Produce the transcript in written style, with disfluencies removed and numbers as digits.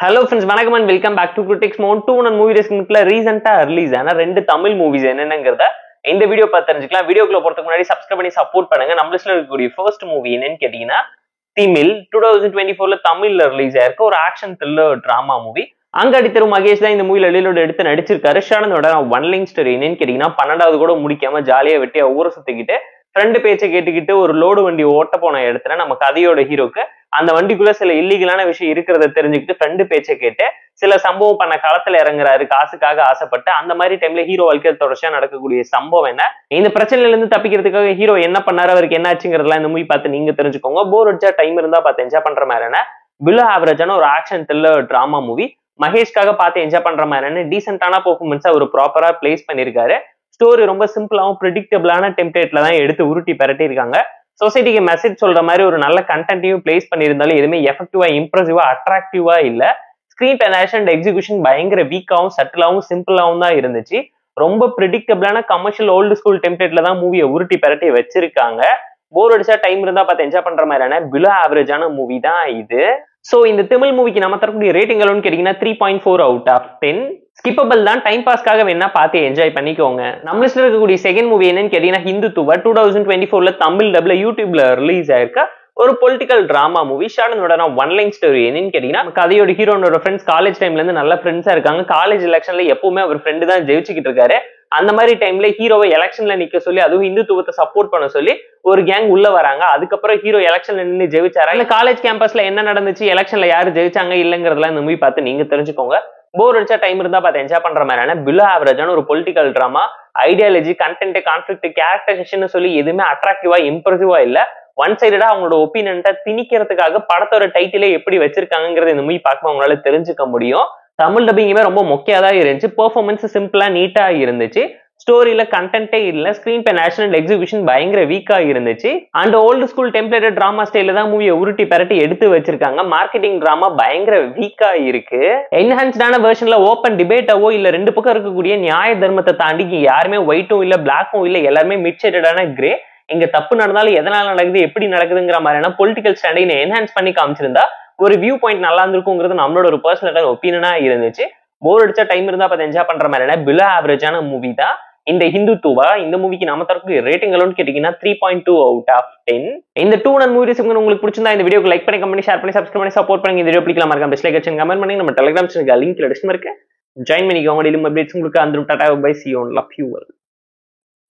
Hello friends, வணக்கம் and welcome back to critics மோன் 2 and movie டெஸ்க்ல ரீசெண்டா ரிலீஸ் ஆன 2 தமிழ் மூவிஸ் என்னங்கிறத இந்த வீடியோ பார்த்து தெரிஞ்சுக்கலாம். வீடியோக்குள்ள போறதுக்கு முன்னாடி சப்ஸ்கிரைப் பண்ணி சப்போர்ட் பண்ணுங்க. நம்ம லிஸ்ட்ல இருக்கக்கூடிய ஃபர்ஸ்ட் மூவி என்னன்னு கேட்டீங்கன்னா திமில் 2024ல தமிழ்ல ரிலீஸ் ஆயிருக்க ஒரு ஆக்ஷன் த்ரில்லர் டிராமா மூவி. அங்காடி திரு மகேஷ் தான் இந்த மூவில எழிலோட எடுத்து நடிச்சிருக்காரு. ஷானந்தோட ஒன் லைன் ஸ்டோரி என்னன்னு கேட்டீங்கன்னா 12வது கூட முடிக்காம ஜாலியா வெட்டியா ஊரை சுத்திக்கிட்டு ஃப்ரெண்டு பேச்சை கேட்டுக்கிட்டு ஒரு லோடு வண்டி ஓட்ட போன இடத்துல நம்ம கதையோட ஹீரோக்கு அந்த வண்டிக்குள்ள சில இல்லீகலான விஷயம் இருக்கிறத தெரிஞ்சுக்கிட்டு ஃப்ரெண்டு பேச்சை கேட்டு சில சம்பவம் பண்ண களத்துல இறங்குறாரு காசுக்காக ஆசைப்பட்டு. அந்த மாதிரி டைம்ல ஹீரோ வாழ்க்கையில் தொடர்ச்சியா நடக்கக்கூடிய சம்பவம் என்ன, இந்த பிரச்சனையில இருந்து தப்பிக்கிறதுக்காக ஹீரோ என்ன பண்ணாரு, அவருக்கு என்ன ஆச்சுங்கிறதுலாம் இந்த மூவி பார்த்து நீங்க தெரிஞ்சுக்கோங்க. போர் அடிச்சா டைம் இருந்தா பார்த்து என்ஜாய் பண்ற மாதிரியான பிலோ ஆவரேஜான ஒரு ஆக்ஷன் த்ரில்லர் டிராமா மூவி. மகேஷ்காக பார்த்து என்ஜாய் பண்ற மாதிரியான டீசென்டான பெர்ஃபார்மன்ஸா ஒரு ப்ராப்பரா பிளேஸ் பண்ணிருக்காரு. ஸ்டோரி ரொம்ப சிம்பிளாவும் ப்ரெடிக்டபிளான டெம்ப்ளேட்ல தான் எடுத்து உருட்டி பரட்டி இருக்காங்க. சொசைட்டிக்கு மெசேஜ் சொல்ற மாதிரி ஒரு நல்ல கண்டென்ட்டையும் பிளேஸ் பண்ணியிருந்தாலும் எதுவுமே எஃபெக்டிவா இம்ப்ரெசிவா அட்ராக்டிவா இல்ல. ஸ்கிரீன் டெனேஷன் அண்ட் எக்ஸிகியூஷன் பயங்கர வீக்காவும் சட்டிலாவும் சிம்பிளாவும் தான் இருந்துச்சு. ரொம்ப ப்ரெடிக்டபிளான கமர்ஷியல் ஓல்டு ஸ்கூல் டெம்ப்ளேட்ல தான் மூவியை உருட்டி பரட்டி வச்சிருக்காங்க. போர் அடிச்சா டைம் இருந்தா பார்த்து என்ஜாய் பண்ற மாதிரியான பிலோ ஆவரேஜான மூவி தான் இது. சோ இந்த தமிழ் மூவிக்கு நம்ம தரக்கூடிய ரேட்டிங் எவ்வளவுன்னு கேட்டீங்கன்னா 3.4 அவுட் ஆஃப் 10. ஸ்கிப்பபிள் தான், டைம் பாஸ்க்காக வேணா பார்த்து என்ஜாய் பண்ணிக்கோங்க. நம்ம லிஸ்ட்ல இருக்கக்கூடிய செகண்ட் மூவி என்னன்னு கேட்டீங்கன்னா ஹிந்துத்துவ 2024ல தமிழ் டப்ல யூடியூப்ல ரிலீஸ் ஆயிருக்க ஒரு பொலிட்டிக்கல் டிராமா மூவி. ஷானந்தோட ஒன் லைன் ஸ்டோரி என்னன்னு கேட்டீங்கன்னா கதையோட ஹீரோனோட ஃப்ரெண்ட்ஸ் காலேஜ் டைம்ல இருந்து நல்ல ஃப்ரெண்ட்ஸா இருக்காங்க. காலேஜ் எலெக்ஷன்ல எப்பவுமே அவர் ஃப்ரெண்டு தான் ஜெயிச்சுக்கிட்டு இருக்காரு. அந்த மாதிரி டைம்ல ஹீரோவை எலெக்ஷன்ல நிக்க சொல்லி அதுவும் இந்துத்துவத்தை சப்போர்ட் பண்ண சொல்லி ஒரு கேங் உள்ள வராங்க. அதுக்கப்புறம் ஹீரோ எலெக்ஷன்ல நின்று ஜெயிச்சாரா இல்ல காலேஜ் கேம்பஸ்ல என்ன நடந்துச்சு, எலெக்ஷன்ல யாரு ஜெயிச்சாங்க இல்லங்கிறதுலாம் இந்த மூவி பார்த்து நீங்க தெரிஞ்சுக்கோங்க. போர் அடிச்சா டைம் இருந்தா பார்த்து என்ஜாய் பண்ற மாதிரியான பிலோ ஆவரேஜான ஒரு political drama. Ideology, content, conflict, characterisation சொல்லி எதுவுமே அட்ராக்டிவா இம்ப்ரெசிவா இல்ல. ஒன் சைடடா அவங்களோட ஒப்பீனியன்ட்ட திணிக்கிறதுக்காக படத்தோட டைட்டிலே எப்படி வச்சிருக்காங்கிறது இந்த மூவி பார்க்க அவங்களால தெரிஞ்சுக்க முடியும். தமிழ் டப்பிங்குமே ரொம்ப மொக்கையாதான் இருந்துச்சு. பெர்ஃபார்மன்ஸ் சிம்பிளா நீட்டா இருந்துச்சு. ஸ்டோரியில கண்டென்ட்டே இல்ல. ஸ்கிரீன் பே நேஷனல் எக்ஸிபிஷன் பயங்கர வீக்கா இருந்துச்சு. And old school templated drama ஸ்டைல தான் மூவியை உருட்டி பரட்டி எடுத்து வச்சிருக்காங்க. மார்க்கெட்டிங் டிராமா பயங்கர வீக்கா இருக்கு. என்ஹான்ஸ்டான வெர்ஷன்ல ஓப்பன் டிபேட்டாவோ இல்ல ரெண்டு பக்கம் இருக்கக்கூடிய நியாய தர்மத்தை தாண்டி யாருமே ஒயிட்டும் இல்ல பிளாக்கும் இல்ல, எல்லாருமே மிட் ஷேடடான கிரே. இங்க தப்பு நடந்தாலும் எதனால நடக்குது எப்படி நடக்குதுங்கிற மாதிரியான பொலிட்டிக்கல் ஸ்டாண்டை என்ஹான்ஸ் பண்ணி காமிச்சிருந்தா ஒரு வியூ பாயிண்ட் நல்லா இருந்திருக்குங்கிறது நம்மளோட ஒரு பர்சனல் ஒப்பீனியனா இருந்துச்சு. போர் அடிச்சா டைம் இருந்தா பார்த்து என்ஜாய் பண்ற மாதிரியான பிலோ ஆவரேஜான மூவி தான் இந்த ஹிந்துத்துவா. இந்த மூவிக்கு நாம தரக்கூடிய ரேட்டிங் எவ்வளவுன்னு கேட்டீங்கன்னா 3.2 அவுட் ஆஃப் 10. இந்த 2 அண்ட் மூவி டெஸ்க் உங்களுக்கு பிடிச்சிருந்தா இந்த வீடியோக்கு லைக் பண்ணி, கமெண்ட், ஷேர் பண்ணி, சப்ஸ்கிரைப் பண்ணி சப்போர்ட் பண்ணுங்க. இந்த வீடியோ பிடிக்கலாம் மறக்காம பெஸ்ட் லைக் அண்ட் கமெண்ட் பண்ணி நம்ம டெலிகிராம் சேனலுக்கு லிங்க் டிஸ்கிரிப்ஷன்ல இருக்கு. ஜாயின் பண்ணிக்கோங்க. டெய்லி அப்டேட்ஸ் உங்களுக்கு அந்த tata bye, see you, love you all.